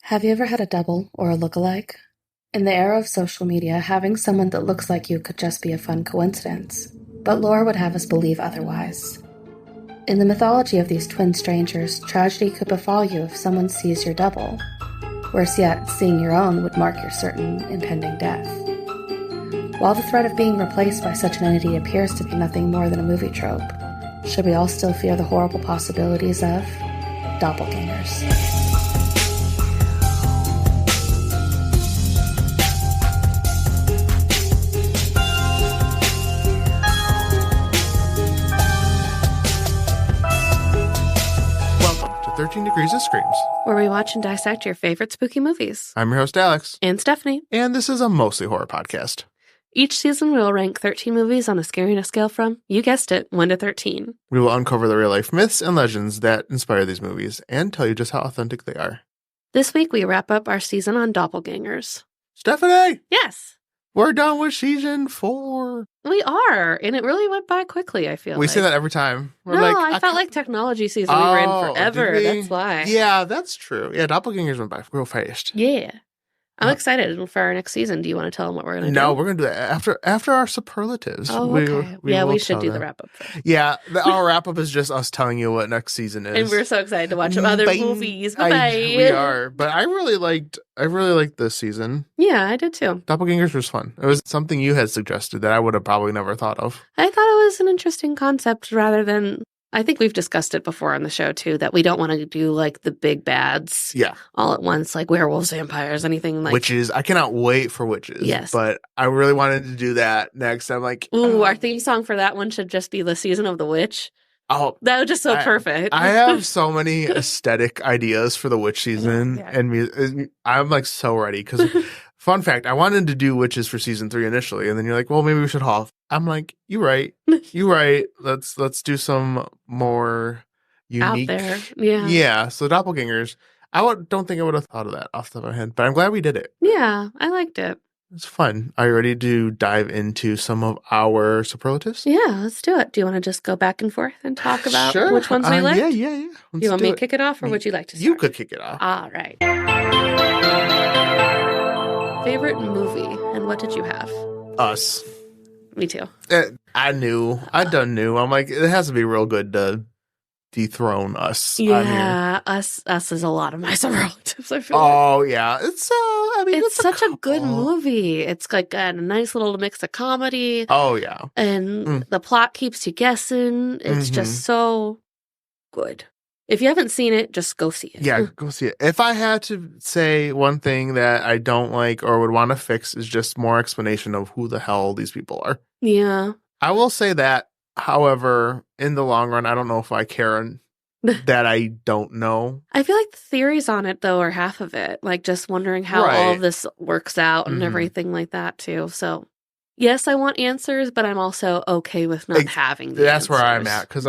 Have you ever had a double or a look-alike? In the era of social media, having someone that looks like you could just be a fun coincidence, but lore would have us believe otherwise. In the mythology of these twin strangers, tragedy could befall you if someone sees your double. Worse yet, seeing your own would mark your certain impending death. While the threat of being replaced by such an entity appears to be nothing more than a movie trope, should we all still fear the horrible possibilities of doppelgangers? Welcome to 13 Degrees of Screams, where we watch and dissect your favorite spooky movies. I'm your host, Alex. And Stephanie. And this is a mostly horror podcast. Each season, we'll rank 13 movies on a scariness scale from, you guessed it, 1 to 13. We will uncover the real-life myths and legends that inspire these movies and tell you just how authentic they are. This week, we wrap up our season on doppelgangers. Stephanie! Yes! We're done with season 4. We are, and it really went by quickly, I feel We like. say that every time. We're I felt like technology season we were in forever. That's why. Yeah, that's true. Yeah, doppelgangers went by real fast. Yeah. I'm excited for our next season. Do you want to tell them what we're going to do? No, we're going to do that after our superlatives. Oh, okay. We should do the wrap-up first. Yeah, our wrap-up is just us telling you what next season is. And we're so excited to watch some other movies. Bye-bye. We are. But I really liked this season. Yeah, I did too. Doppelgangers was fun. It was something you had suggested that I would have probably never thought of. I thought it was an interesting concept rather than... I think we've discussed it before on the show, too, that we don't want to do, like, the big bads all at once, like werewolves, vampires, anything like... Witches. I cannot wait for witches. Yes. But I really wanted to do that next. I'm like... Ooh, our theme song for that one should just be The Season of the Witch. Oh, that was just so perfect. I have so many aesthetic ideas for the witch season, and I'm, like, so ready, because... Fun fact, I wanted to do witches for season 3 initially, and then you're like, well, maybe we should halt. I'm like, you're right. You're right. Let's do some more unique. Out there. Yeah. Yeah. So doppelgangers, don't think I would have thought of that off the top of my head, but I'm glad we did it. Yeah, I liked it. It's fun. Are you ready to dive into some of our superlatives? Yeah, let's do it. Do you want to just go back and forth and talk about which ones we liked? Yeah. Do you want me to kick it off, or would you like to start? You could kick it off. All right. Favorite movie, and what did you have? Us. Me too. I knew. I done knew. I'm like, it has to be real good to dethrone Us. Yeah, Us is a lot of my superlatives, I feel like. Yeah. It's, it's such a good movie. It's like a nice little mix of comedy. Oh, yeah. And the plot keeps you guessing. It's just so good. If you haven't seen it, just go see it. Yeah, go see it. If I had to say one thing that I don't like or would want to fix is just more explanation of who the hell these people are. Yeah. I will say that. However, in the long run, I don't know if I care that I don't know. I feel like the theories on it, though, are half of it. Like just wondering how all of this works out and everything like that, too. So, yes, I want answers, but I'm also okay with not having the That's answers. where I'm at, because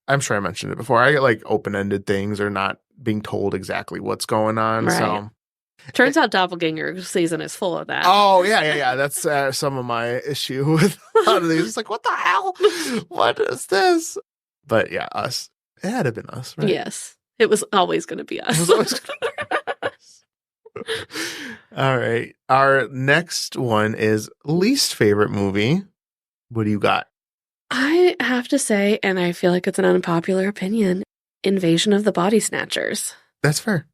I'm sure I mentioned it before. I get like open-ended things or not being told exactly what's going on. Right. So turns out Doppelganger season is full of that. Oh, yeah. That's some of my issue with a lot of these. It's like, what the hell? What is this? But yeah, Us. It had to have been Us, right? Yes. It was always going to be Us. It was always going to be Us. All right. Our next one is least favorite movie. What do you got? I have to say, and I feel like it's an unpopular opinion, Invasion of the Body Snatchers. That's fair.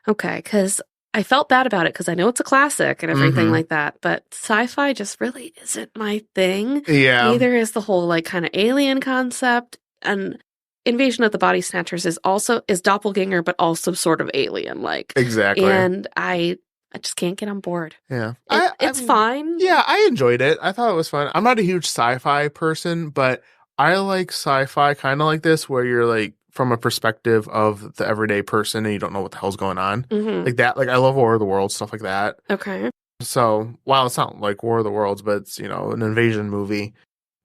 Okay, because I felt bad about it because I know it's a classic and everything like that, but sci-fi just really isn't my thing. Yeah. Neither is the whole like kind of alien concept, and Invasion of the Body Snatchers is doppelganger, but also sort of alien-like. Exactly. And I just can't get on board. Yeah. It's fine. Yeah, I enjoyed it. I thought it was fun. I'm not a huge sci-fi person, but I like sci-fi kind of like this, where you're like from a perspective of the everyday person and you don't know what the hell's going on. Like that. Like I love War of the Worlds, stuff like that. Okay. So while it's not like War of the Worlds, but it's, an invasion movie,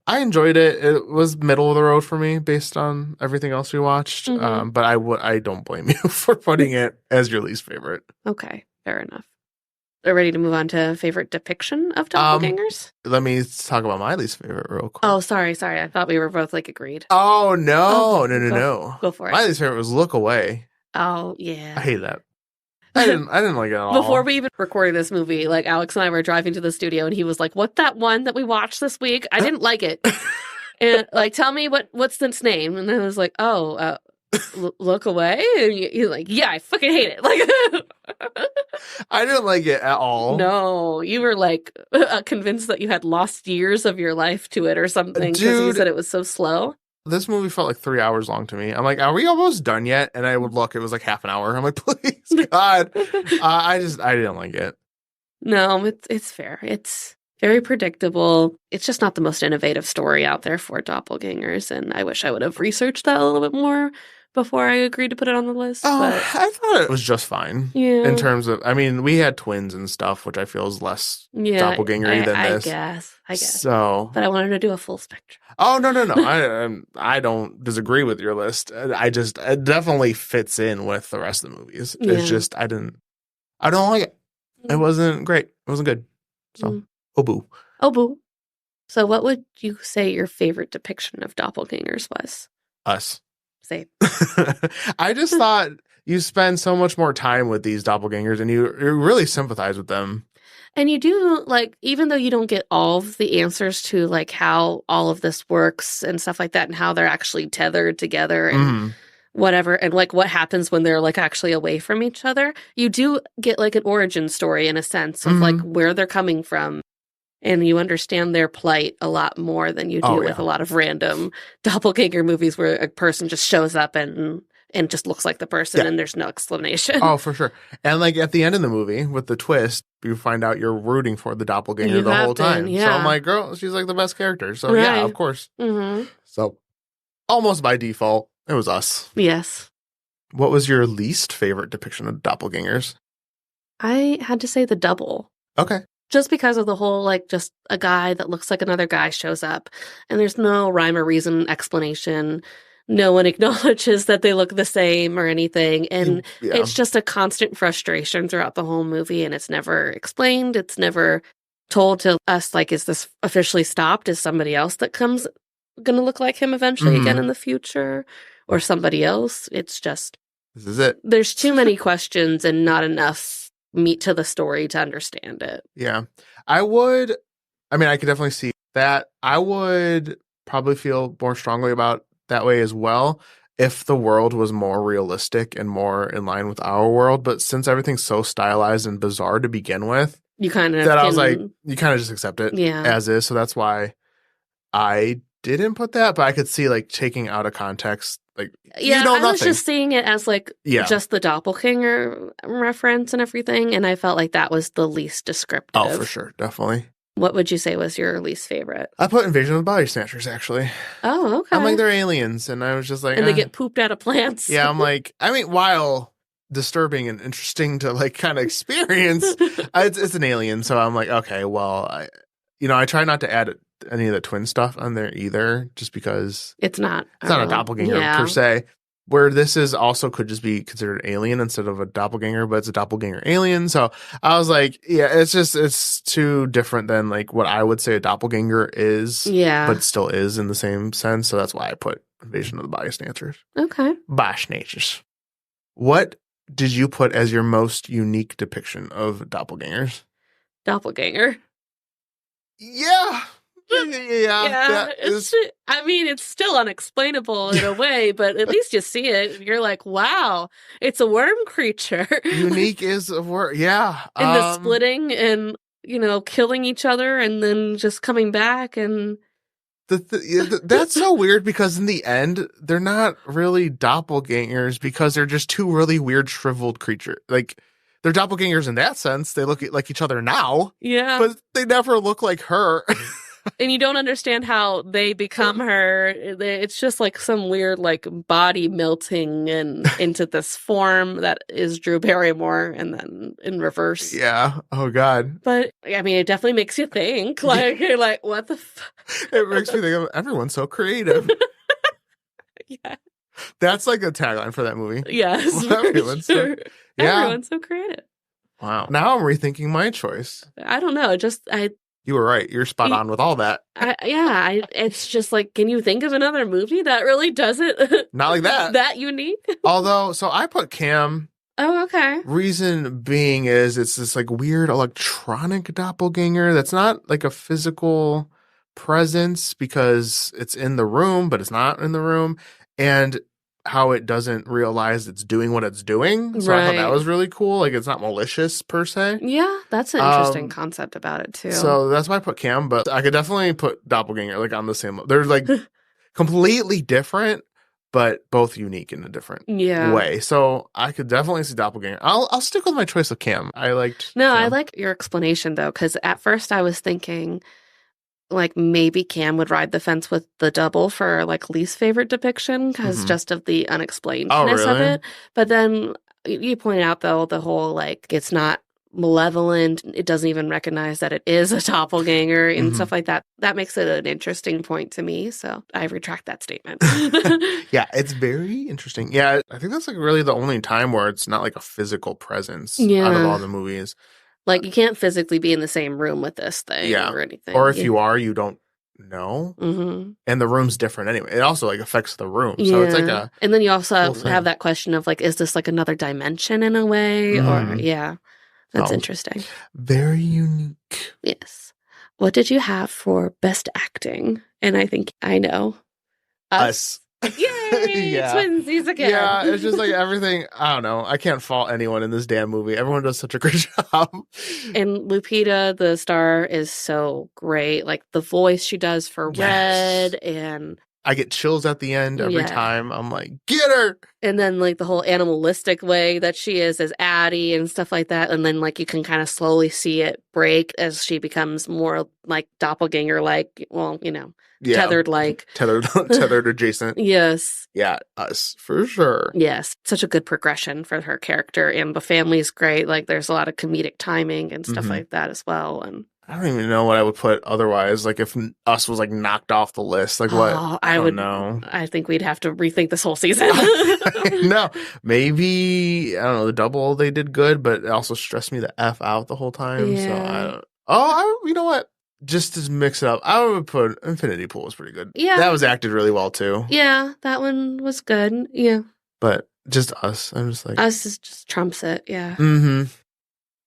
I enjoyed it. It was middle of the road for me based on everything else we watched. But I don't blame you for putting it as your least favorite. Okay. Fair enough. Are ready to move on to favorite depiction of doppelgangers? Let me talk about my least favorite real quick. Oh, sorry. I thought we were both like agreed. Oh, no. No. Go for it. My least favorite was Look Away. Oh, yeah. I hate that. I didn't like it at all. Before we even recorded this movie, like Alex and I were driving to the studio and he was like, "What, that one that we watched this week? I didn't like it." And like, tell me what's its name? And I was like, "Oh, Look Away." And you're like, "Yeah, I fucking hate it." Like, I didn't like it at all. No, you were like convinced that you had lost years of your life to it or something because you said it was so slow. This movie felt like 3 hours long to me. I'm like, are we almost done yet? And I would look, it was like half an hour. I'm like, please, God. I didn't like it. No, it's fair. It's very predictable. It's just not the most innovative story out there for doppelgangers. And I wish I would have researched that a little bit more before I agreed to put it on the list. Oh, but I thought it was just fine. Yeah. In terms of, I mean, we had twins and stuff, which I feel is less doppelganger-y than this. I guess. So, but I wanted to do a full spectrum. Oh, no. I don't disagree with your list. It definitely fits in with the rest of the movies. Yeah. It's just, I don't like it. It wasn't great. It wasn't good. So, oh boo. So what would you say your favorite depiction of doppelgangers was? Us. Same. I just thought you spend so much more time with these doppelgangers and you really sympathize with them. And you do, like, even though you don't get all of the answers to, like, how all of this works and stuff like that and how they're actually tethered together and whatever, and, like, what happens when they're, like, actually away from each other, you do get, like, an origin story in a sense of, like, where they're coming from. And you understand their plight a lot more than you do with a lot of random doppelganger movies where a person just shows up and just looks like the person and there's no explanation. Oh, for sure. And like at the end of the movie with the twist, you find out you're rooting for the doppelganger the whole time. Yeah. So I'm like, girl, she's like the best character. So yeah, of course. Mm-hmm. So almost by default, it was us. Yes. What was your least favorite depiction of doppelgangers? I had to say The Double. Okay. Just because of the whole, like, just a guy that looks like another guy shows up and there's no rhyme or reason explanation. No one acknowledges that they look the same or anything. And it's just a constant frustration throughout the whole movie. And it's never explained. It's never told to us, like, is this officially stopped? Is somebody else that comes going to look like him eventually again in the future? Or somebody else? It's just... This is it. There's too many questions and not enough meat to the story to understand it. Yeah. I could definitely see that. I would probably feel more strongly about that way as well if the world was more realistic and more in line with our world. But since everything's so stylized and bizarre to begin with, I was like, you kind of just accept it as is. So that's why I didn't put that, but I could see like taking out of context. Like, you know, I was just seeing it as like just the doppelganger reference and everything, and I felt like that was the least descriptive. Oh, for sure, definitely. What would you say was your least favorite? I put Invasion of the Body Snatchers, actually. Oh, okay. I'm like, they're aliens, and I was just like, and they get pooped out of plants. Yeah, I'm like, I mean, while disturbing and interesting to like kind of experience, it's an alien, so I'm like, okay, well, I try not to add any of the twin stuff on there either, just because it's not a doppelganger per se. Where this is also could just be considered alien instead of a doppelganger, but it's a doppelganger alien. So I was like, it's too different than like what I would say a doppelganger is, but still is in the same sense. So that's why I put Invasion of the Body Snatchers. Okay. Body Snatchers. What did you put as your most unique depiction of doppelgangers? Doppelganger. Yeah. It's still unexplainable in a way, but at least you see it and you're like, wow, it's a worm creature. Unique is a word. Yeah. And the splitting and, killing each other and then just coming back and... That's so weird because in the end, they're not really doppelgangers because they're just two really weird shriveled creatures. Like, they're doppelgangers in that sense. They look like each other now. Yeah. But they never look like her. And you don't understand how they become her. It's just like some weird like body melting and into this form that is Drew Barrymore and then in reverse. Yeah. Oh God. But I mean, it definitely makes you think. Like you're like, what the fuck? It makes me think of everyone's so creative. Yeah. That's like a tagline for that movie. Yes. Everyone's so creative. Wow. Now I'm rethinking my choice. I don't know. You were right. You're spot on with all that. It's just like, can you think of another movie that really does it? Not like that. That unique? Although, so I put Cam Oh, okay. Reason being is it's this like weird electronic doppelganger that's not like a physical presence because it's in the room, but it's not in the room. And how it doesn't realize it's doing what it's doing. So I thought that was really cool. Like it's not malicious per se. Yeah, that's an interesting concept about it too. So that's why I put Cam, but I could definitely put Doppelganger like on the same level. They're like completely different, but both unique in a different way. So I could definitely see Doppelganger. I'll stick with my choice of Cam. I like your explanation though, because at first I was thinking like maybe Cam would ride the fence with the double for like least favorite depiction because just of the unexplainedness of it. But then you point out though the whole like it's not malevolent, it doesn't even recognize that it is a doppelganger and stuff like that. That makes it an interesting point to me, so I retract that statement. Yeah, it's very interesting. Yeah, I think that's like really the only time where it's not like a physical presence out of all the movies. Like you can't physically be in the same room with this thing or anything. Or if you are, you don't know. And the room's different anyway. It also like affects the room. So it's like a and then you also have that question of like, is this like another dimension in a way? Or that's interesting. Very unique. Yes. What did you have for best acting? And I think I know. Us. Yay! Twinsies again. Yeah, it's just like everything. I don't know. I can't fault anyone in this damn movie. Everyone does such a great job. And Lupita, the star, is so great. Like the voice she does for Red, and I get chills at the end every time. I'm like, get her! And then like the whole animalistic way that she is as Addie and stuff like that. And then like you can kind of slowly see it break as she becomes more like doppelganger-like. Well, you know, tethered-like. Tethered adjacent. Yes. Yeah, us, for sure. Yes. Such a good progression for her character. And the family's great. Like there's a lot of comedic timing and stuff like that as well. And I don't even know what I would put otherwise. Like if Us was like knocked off the list, like what? I don't know. I think we'd have to rethink this whole season. No, maybe I don't know. The double they did good, but it also stressed me the F out the whole time. So I don't. You know what? Just to mix it up, I would put Infinity Pool was pretty good. Yeah, that was acted really well too. Yeah, that one was good. Yeah, but just Us, I'm just like Us just trumps it. Yeah.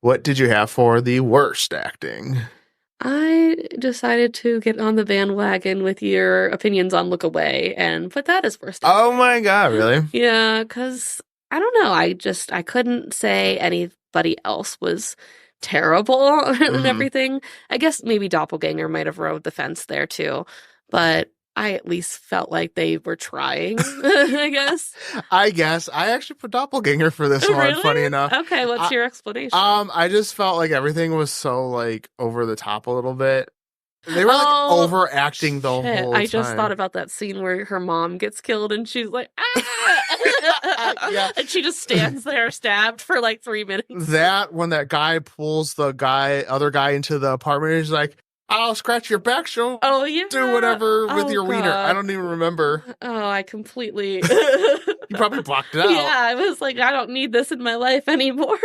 What did you have for the worst acting? I decided to get on the bandwagon with your opinions on Look Away and put that as worst acting. Oh my God, really? Yeah, because I don't know. I couldn't say anybody else was terrible and everything. I guess maybe Doppelganger might have rode the fence there too, but I at least felt like they were trying, I guess. I actually put Doppelganger for this one, funny enough. Okay, what's your explanation? I just felt like everything was so like over the top a little bit. They were like overacting the whole time. I just thought about that scene where her mom gets killed and she's like, and she just stands there stabbed for like 3 minutes. That when that guy pulls the other guy into the apartment, he's like, I'll scratch your back, do whatever with your wiener. I don't even remember. Oh, I completely... You probably blocked it out. Yeah, I was like, I don't need this in my life anymore.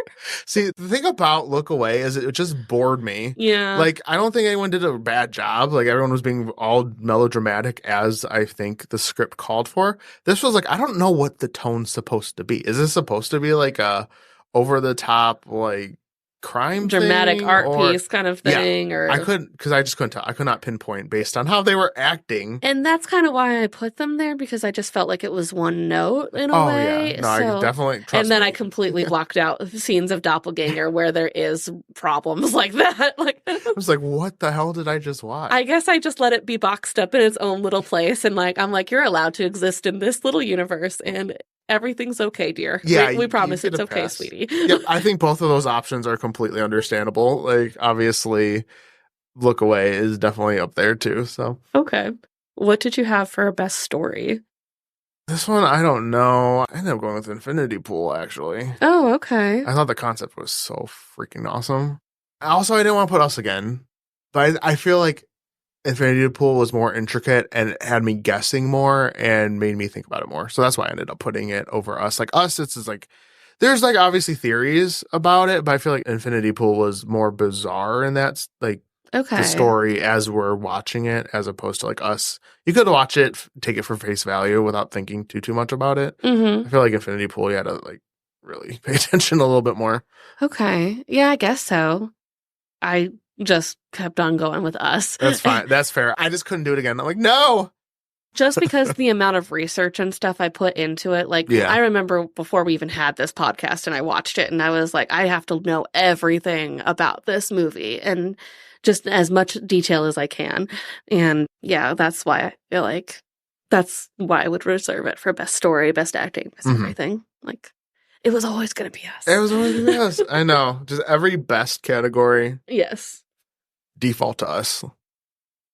See, the thing about Look Away is it just bored me. Yeah. Like, I don't think anyone did a bad job. Like, everyone was being all melodramatic as I think the script called for. This was like, I don't know what the tone's supposed to be. Is this supposed to be like a over-the-top, like, crime dramatic thing, art piece kind of thing? Or I couldn't, because I just couldn't tell. I could not pinpoint based on how they were acting. And that's kind of why I put them there, because I just felt like it was one note in a way. Yeah. No, I definitely trust And then me. I completely blocked out scenes of Doppelganger where there is problems like that. Like, I was like, what the hell did I just watch? I guess I just let it be boxed up in its own little place, and like I'm like, you're allowed to exist in this little universe, and everything's okay, dear. Yeah, we promise it's okay, sweetie. Yep, I think both of those options are completely understandable. Like, obviously, Look Away is definitely up there too. So okay, what did you have for a best story? This one, I don't know. I ended up going with Infinity Pool, actually. Oh, okay. I thought the concept was so freaking awesome. Also, I didn't want to put Us again, but I feel like Infinity Pool was more intricate and had me guessing more and made me think about it more. So that's why I ended up putting it over Us. Like Us, it's like, there's like obviously theories about it, but I feel like Infinity Pool was more bizarre in that, like, the story as we're watching it, as opposed to like Us. You could watch it, take it for face value without thinking too much about it. I feel like Infinity Pool, you had to like really pay attention a little bit more. Okay. Yeah, I guess so. I just kept on going with Us. That's fine. That's fair. I just couldn't do it again. I'm like, no. Just because the amount of research and stuff I put into it. Like, I remember before we even had this podcast and I watched it and I was like, I have to know everything about this movie and just as much detail as I can. And yeah, that's why I feel like that's why I would reserve it for best story, best acting, best everything. Like, it was always going to be Us. It was always going to be Us. I know. Just every best category. Yes. Default to Us.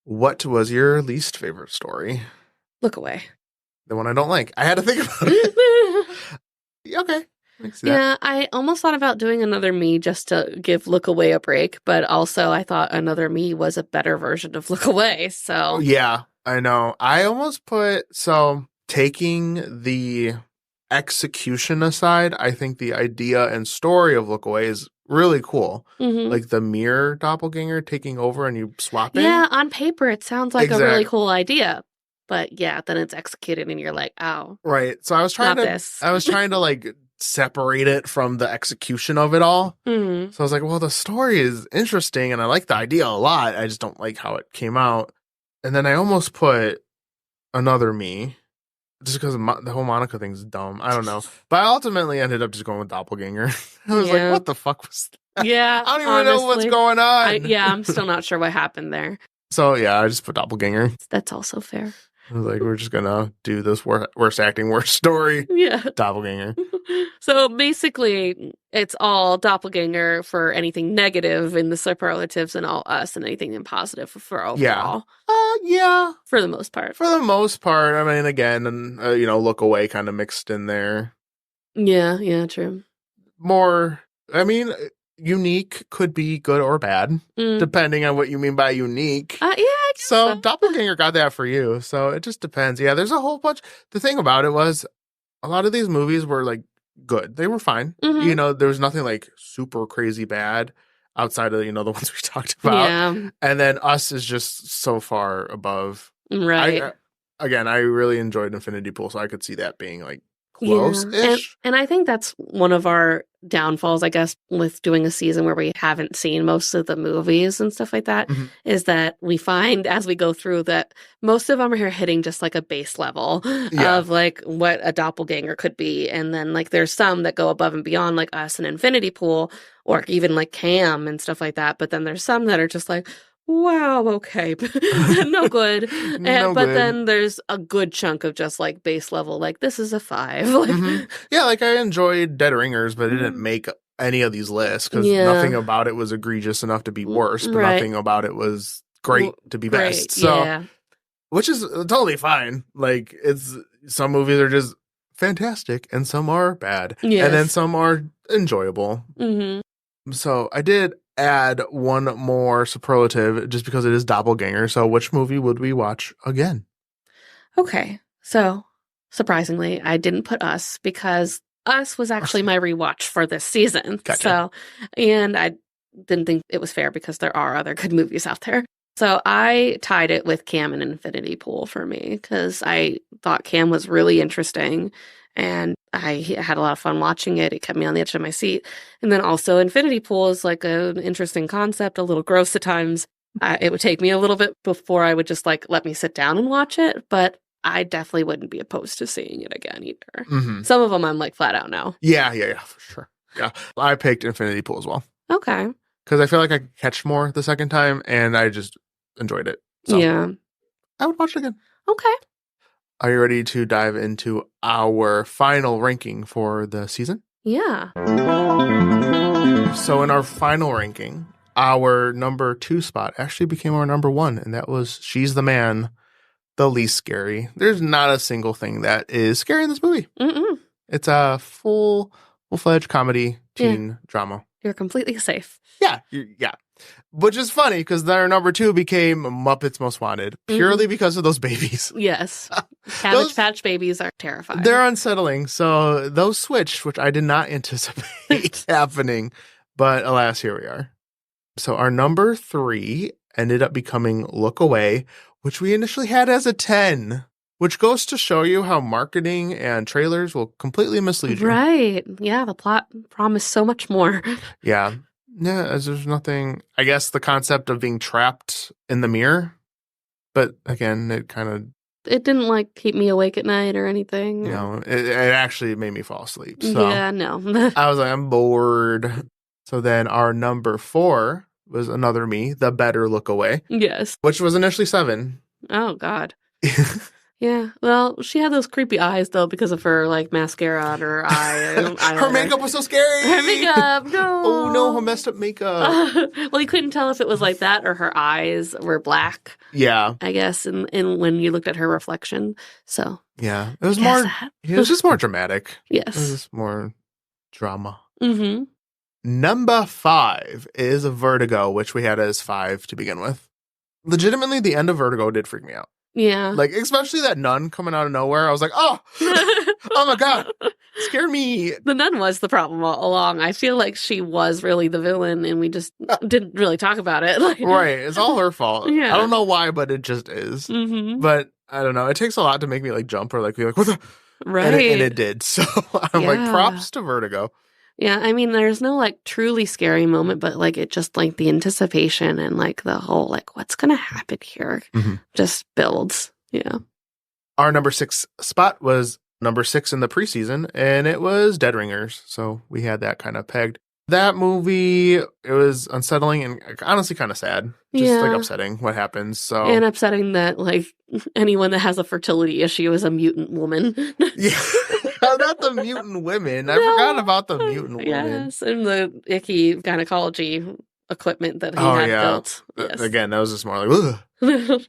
What was your least favorite story? Look Away. The one I don't like. I had to think about it. Okay. Yeah, I almost thought about doing Another Me just to give Look Away a break, but also I thought Another Me was a better version of Look Away, so... Yeah, I know. I almost taking the execution aside, I think the idea and story of Look Away is really cool. Like the mirror doppelganger taking over and you swapping. Yeah, on paper it sounds like a really cool idea. But yeah, then it's executed and you're like, oh. Right. So I was trying to like separate it from the execution of it all. So I was like, well, the story is interesting and I like the idea a lot. I just don't like how it came out. And then I almost put Another Me just because the whole Monica thing's dumb. I don't know. But I ultimately ended up just going with Doppelganger. I was like, what the fuck was that? Yeah. I don't even know what's going on. I'm still not sure what happened there. So yeah, I just put Doppelganger. That's also fair. I was like, we're just going to do this worst acting, worst story. Yeah. Doppelganger. So basically, it's all Doppelganger for anything negative in the superlatives and all Us and anything in positive for overall. Yeah. For the most part. For the most part. I mean, again, and Look Away kind of mixed in there. Yeah, true. More, I mean, unique could be good or bad, depending on what you mean by unique. Yeah, I guess so. Doppelganger got that for you. So it just depends. Yeah, there's a whole bunch. The thing about it was a lot of these movies were like good. They were fine. There was nothing like super crazy bad outside of, the ones we talked about. Yeah. And then Us is just so far above. Right. I really enjoyed Infinity Pool, so I could see that being like close-ish. And I think that's one of our downfalls, I guess, with doing a season where we haven't seen most of the movies and stuff like that, is that we find as we go through that most of them are hitting just like a base level of like what a doppelganger could be. And then like there's some that go above and beyond like Us and Infinity Pool or even like Cam and stuff like that. But then there's some that are just like, wow, okay. No good. But then there's a good chunk of just like base level, like this is a 5. Yeah, like I enjoyed Dead Ringers, but it didn't make any of these lists because nothing about it was egregious enough to be worse, but nothing about it was great to be best. So, which is totally fine. Like some movies are just fantastic and some are bad. Yes. And then some are enjoyable. So I did add one more superlative just because it is Doppelganger. So which movie would we watch again? Okay. So surprisingly, I didn't put Us because Us was actually my rewatch for this season. Gotcha. So, and I didn't think it was fair because there are other good movies out there. So I tied it with Cam and Infinity Pool for me because I thought Cam was really interesting. And I had a lot of fun watching it. It kept me on the edge of my seat. And then also Infinity Pool is like an interesting concept, a little gross at times. It would take me a little bit before I would just like let me sit down and watch it. But I definitely wouldn't be opposed to seeing it again either. Some of them I'm like flat out no. Yeah, for sure. Yeah, I picked Infinity Pool as well. Okay. Because I feel like I could catch more the second time and I just enjoyed it. So yeah. I would watch it again. Okay. Are you ready to dive into our final ranking for the season? Yeah. So in our final ranking, our number 2 spot actually became our number 1, and that was She's the Man, the least scary. There's not a single thing that is scary in this movie. It's a full-fledged comedy teen drama. You're completely safe. Yeah. Which is funny because their number 2 became Muppets Most Wanted purely because of those babies. Yes. Cabbage Patch babies are terrifying. They're unsettling. So those switched, which I did not anticipate happening. But alas, here we are. So our number 3 ended up becoming Look Away, which we initially had as a 10. which goes to show you how marketing and trailers will completely mislead you. Right. Yeah, the plot promised so much more. Yeah. Yeah, as there's nothing, I guess the concept of being trapped in the mirror, but again, it kind of... It didn't, like, keep me awake at night or anything. No, it actually made me fall asleep. So yeah, no. I was like, I'm bored. So then our number 4 was another me, The Better Look Away. Yes. Which was initially 7. Oh, God. Yeah, well, she had those creepy eyes, though, because of her, like, mascara on her eye. Her makeup was so scary. Her makeup, no. Oh, no, her messed up makeup. Well, you couldn't tell if it was like that or her eyes were black. Yeah. I guess, in when you looked at her reflection. So. Yeah, it was more, it was just more dramatic. Yes. It was just more drama. Mm-hmm. Number 5 is Vertigo, which we had as 5 to begin with. Legitimately, the end of Vertigo did freak me out. Yeah. Like, especially that nun coming out of nowhere. I was like, oh, oh my God, scared me. The nun was the problem all along. I feel like she was really the villain and we just didn't really talk about it. Like, right. It's all her fault. Yeah. I don't know why, but it just is. Mm-hmm. But I don't know. It takes a lot to make me like jump or like be like, what the? Right. And it did. So I'm like, props to Vertigo. Yeah, I mean, there's no, like, truly scary moment, but, like, it just, like, the anticipation and, like, the whole, like, what's going to happen here just builds. Yeah. Our number 6 spot was number 6 in the preseason, and it was Dead Ringers. So we had that kind of pegged. That movie, it was unsettling and honestly kind of sad. Just, like, upsetting what happens. So and upsetting that, like, anyone that has a fertility issue is a mutant woman. Yeah. Not the mutant women. I forgot about the mutant women. Yes, and the icky gynecology equipment that he had built. Yes. Again, that was just more like, ugh.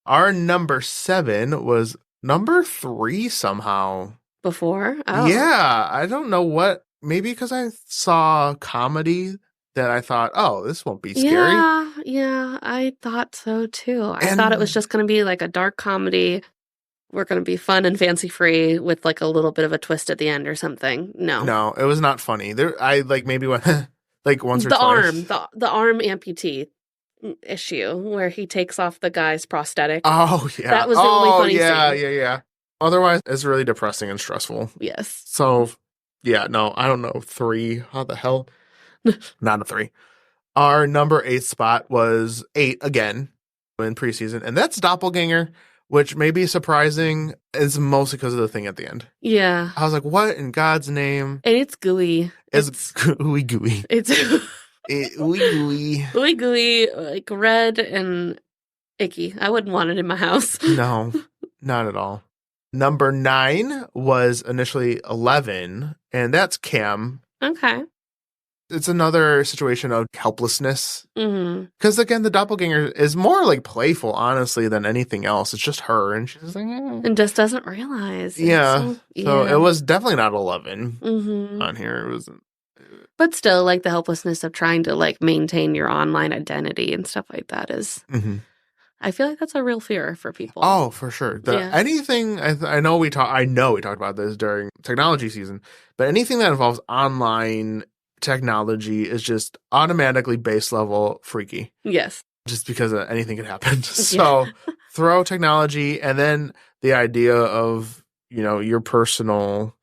Our number 7 was number 3 somehow. Before? Oh. Yeah, I don't know what. Maybe because I saw comedy that I thought, oh, this won't be scary. Yeah, I thought so too. I thought it was just going to be like a dark comedy. We're going to be fun and fancy-free with, like, a little bit of a twist at the end or something. No, it was not funny. I, like, maybe went, like, once or twice. The arm amputee issue where he takes off the guy's prosthetic. Oh, yeah. That was the only funny scene. Yeah. Otherwise, it's really depressing and stressful. Yes. So, yeah, no, I don't know. 3. How the hell? Not a 3. Our number 8 spot was 8 again in preseason, and that's Doppelgänger. Which may be surprising, is mostly because of the thing at the end. Yeah. I was like, what in God's name? And it's gooey. It's ooey gooey. It's ooey gooey. Ooey gooey, like red and icky. I wouldn't want it in my house. No, not at all. Number 9 was initially 11, and that's Cam. Okay. It's another situation of helplessness. Mm-hmm. Because, again, the doppelganger is more, like, playful, honestly, than anything else. It's just her, and she's like... And just doesn't realize. Yeah. So it was definitely not 11 on here. It was... But still, like, the helplessness of trying to, like, maintain your online identity and stuff like that is... I feel like that's a real fear for people. Oh, for sure. Anything... I know we talked about this during technology season, but anything that involves online... technology is just automatically base level freaky. Yes. Just because anything could happen. So throw technology and then the idea of, you know, your personal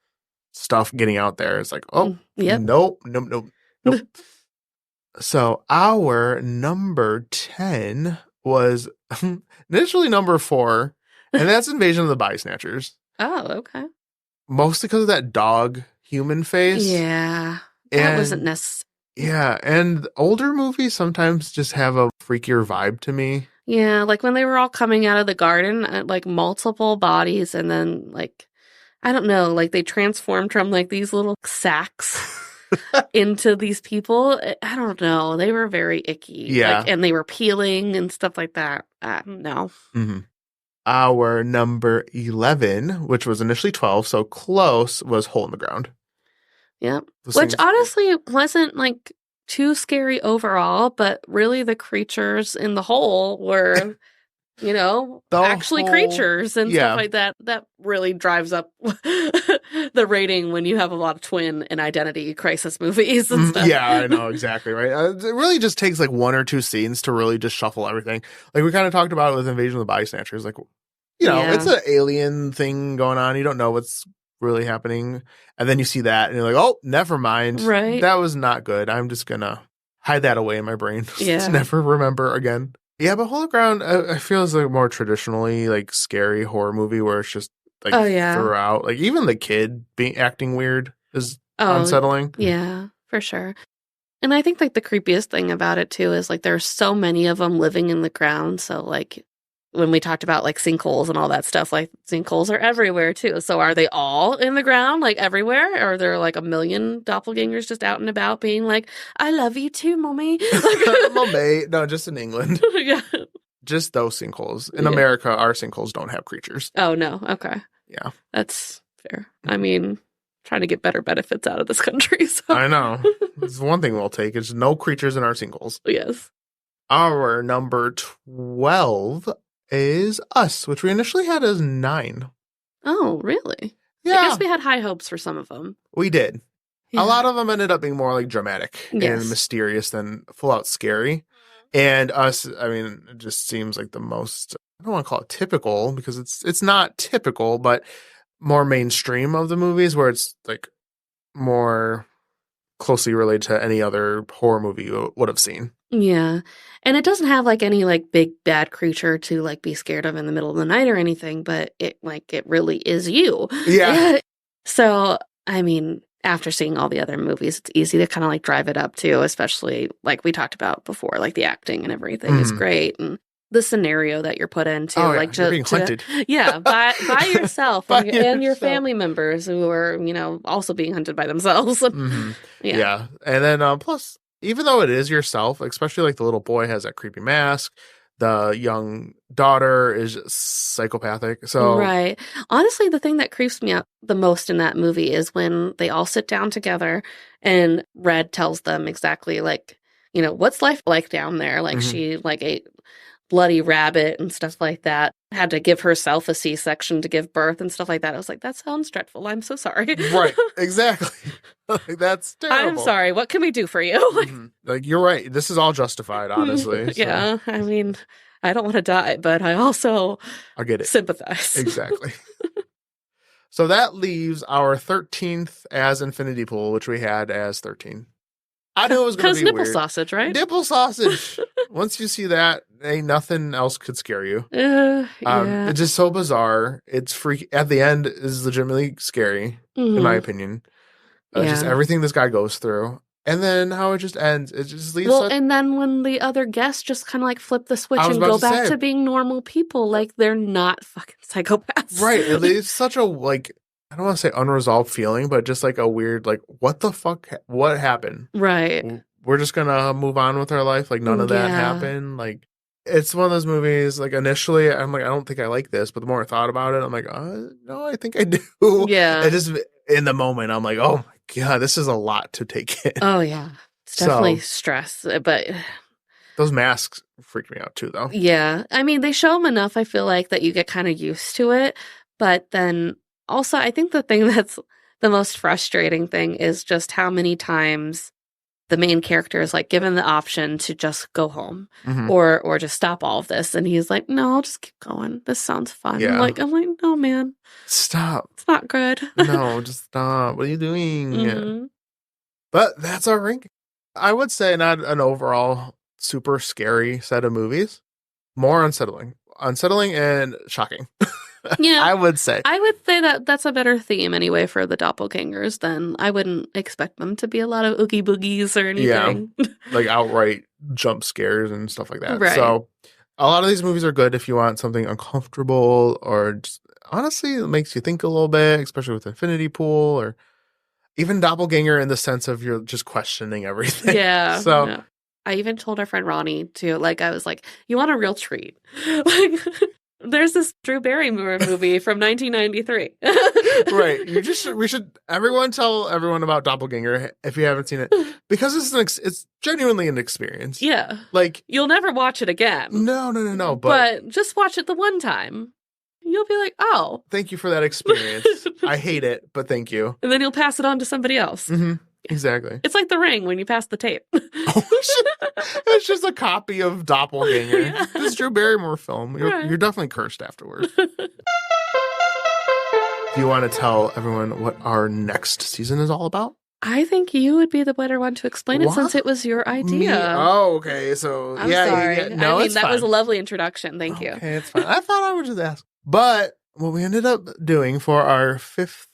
stuff getting out there. It's like, oh, nope. So our number 10 was initially number 4, and that's Invasion of the Body Snatchers. Oh, okay. Mostly because of that dog human face. Yeah. That wasn't necessary. Yeah, and older movies sometimes just have a freakier vibe to me. Yeah, like when they were all coming out of the garden, like multiple bodies, and then, like, I don't know, like they transformed from, like, these little sacks into these people. I don't know. They were very icky. Yeah. Like, and they were peeling and stuff like that. I don't know. Our number 11, which was initially 12, so close, was Hole in the Ground. Yep. Which honestly wasn't, like, too scary overall, but really the creatures in the hole were, you know, actually creatures and stuff like that. That really drives up the rating when you have a lot of twin and identity crisis movies and stuff. Yeah, I know, exactly, right? It really just takes, like, 1 or 2 scenes to really just shuffle everything. Like, we kind of talked about it with Invasion of the Body Snatchers. Like, you know, it's an alien thing going on. You don't know what's really happening. And then you see that and you're like, oh, never mind. Right. That was not good. I'm just going to hide that away in my brain Yeah. to never remember again. Yeah, but Holy Ground, I feel is like more traditionally like scary horror movie where it's just like throughout. Like even the kid acting weird is unsettling. Yeah, for sure. And I think like the creepiest thing about it too is like there's so many of them living in the ground. So like when we talked about like sinkholes and all that stuff, like sinkholes are everywhere too. So are they all in the ground, like everywhere? Or are there like a million doppelgangers just out and about being like, I love you too, mommy? Mommy. No, just in England. Yeah. Just those sinkholes. In America, our sinkholes don't have creatures. Oh, no. Okay. Yeah. That's fair. I mean, trying to get better benefits out of this country. So. I know. It's one thing we'll take is no creatures in our sinkholes. Yes. Our number 12 is Us, which we initially had as 9. Oh, really? Yeah. I guess we had high hopes for some of them. We did. Yeah. A lot of them ended up being more like dramatic and mysterious than full out scary. And Us, I mean, it just seems like the most, I don't want to call it typical because it's not typical, but more mainstream of the movies where it's like more closely related to any other horror movie you would have seen. Yeah. And it doesn't have like any like big bad creature to like be scared of in the middle of the night or anything, but it really is you. Yeah. So, I mean, after seeing all the other movies, it's easy to kind of like drive it up too, especially like we talked about before, like the acting and everything is great. And the scenario that you're put into, like you're being hunted. By yourself By and your yourself. family members who are, you know, also being hunted by themselves. Yeah. And then plus, even though it is yourself, especially like the little boy has that creepy mask, the young daughter is psychopathic. So right. Honestly, the thing that creeps me out the most in that movie is when they all sit down together and Red tells them exactly like, you know, what's life like down there? Like she like ate bloody rabbit and stuff like that. Had to give herself a C-section to give birth and stuff like that. I was like, that sounds dreadful. I'm so sorry. Right. Exactly. Like, that's terrible. I'm sorry. What can we do for you? Like, you're right. This is all justified, honestly. So. Yeah. I mean, I don't want to die, but I also get it. Sympathize. Exactly. So that leaves our 13th as Infinity Pool, which we had as 13. I knew it was going to be nipple weird. Sausage, right? Nipple sausage. Once you see that, ain't nothing else could scare you. It's just so bizarre. It's freaky. At the end is legitimately scary, in my opinion. Just everything this guy goes through. And then how it just ends. It just leaves. And then when the other guests just kind of like flip the switch and go back to being normal people, like they're not fucking psychopaths. Right. It leaves such a like, I don't want to say unresolved feeling, but just like a weird, like, what the fuck? What happened? Right. We're just going to move on with our life. Like, none of that happened. Like, it's one of those movies, like, initially, I'm like, I don't think I like this. But the more I thought about it, I'm like, no, I think I do. Yeah. I just, in the moment, I'm like, oh my God, this is a lot to take in. Oh, yeah. It's definitely stress. But those masks freak me out too, though. Yeah. I mean, they show them enough, I feel like, that you get kind of used to it. But then also, I think the thing that's the most frustrating thing is just how many times the main character is like given the option to just go home or just stop all of this. And he's like, no, I'll just keep going. This sounds fun. Yeah. I'm like, no, man. Stop. It's not good. No, just stop. What are you doing? But that's our ranking. I would say not an overall super scary set of movies. More unsettling. Unsettling and shocking. Yeah. I would say that that's a better theme anyway for the doppelgangers. Then I wouldn't expect them to be a lot of oogie boogies or anything. Yeah. Like outright jump scares and stuff like that. Right. So a lot of these movies are good if you want something uncomfortable or just, honestly, it makes you think a little bit, especially with Infinity Pool or even Doppelganger in the sense of you're just questioning everything. Yeah. So. Yeah. I even told our friend Ronnie to, like, I was like, you want a real treat? Like, there's this Drew Barrymore movie from 1993. Right. We should everyone tell everyone about Doppelganger if you haven't seen it, because it's genuinely an experience. Yeah. Like, you'll never watch it again. No. But just watch it the one time. You'll be like, oh. Thank you for that experience. I hate it, but thank you. And then you'll pass it on to somebody else. Mm-hmm. Exactly. It's like The Ring when you pass the tape. It's just a copy of Doppelgänger. Yeah. This Drew Barrymore film. You're definitely cursed afterwards. Do you want to tell everyone what our next season is all about? I think you would be the better one to explain it since it was your idea. Me? Oh, okay. So, I'm sorry. Yeah. No, I mean, it's that fine. was a lovely introduction. Thank you. Okay, it's fine. I thought I would just ask. But what we ended up doing for our 5th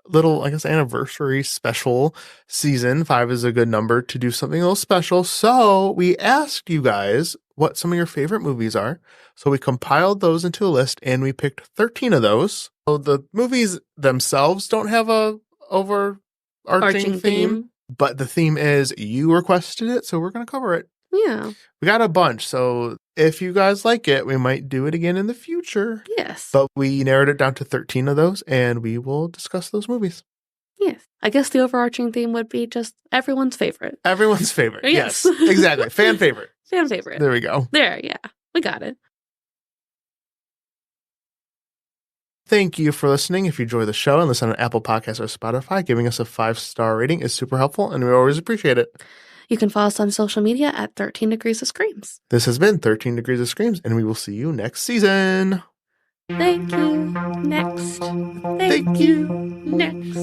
little, I guess, anniversary special season, 5 is a good number to do something a little special. So we asked you guys what some of your favorite movies are. So we compiled those into a list and we picked 13 of those. So the movies themselves don't have a overarching theme, but the theme is you requested it, so we're going to cover it. Yeah. We got a bunch, so if you guys like it, we might do it again in the future. Yes. But we narrowed it down to 13 of those, and we will discuss those movies. Yes. I guess the overarching theme would be just everyone's favorite. Everyone's favorite. Yes. Exactly. Fan favorite. Fan favorite. There we go. There, yeah. We got it. Thank you for listening. If you enjoy the show and listen on Apple Podcasts or Spotify, giving us a 5-star rating is super helpful, and we always appreciate it. You can follow us on social media at 13 Degrees of Screams. This has been 13 Degrees of Screams, and we will see you next season. Thank you. Next. Thank you. Next.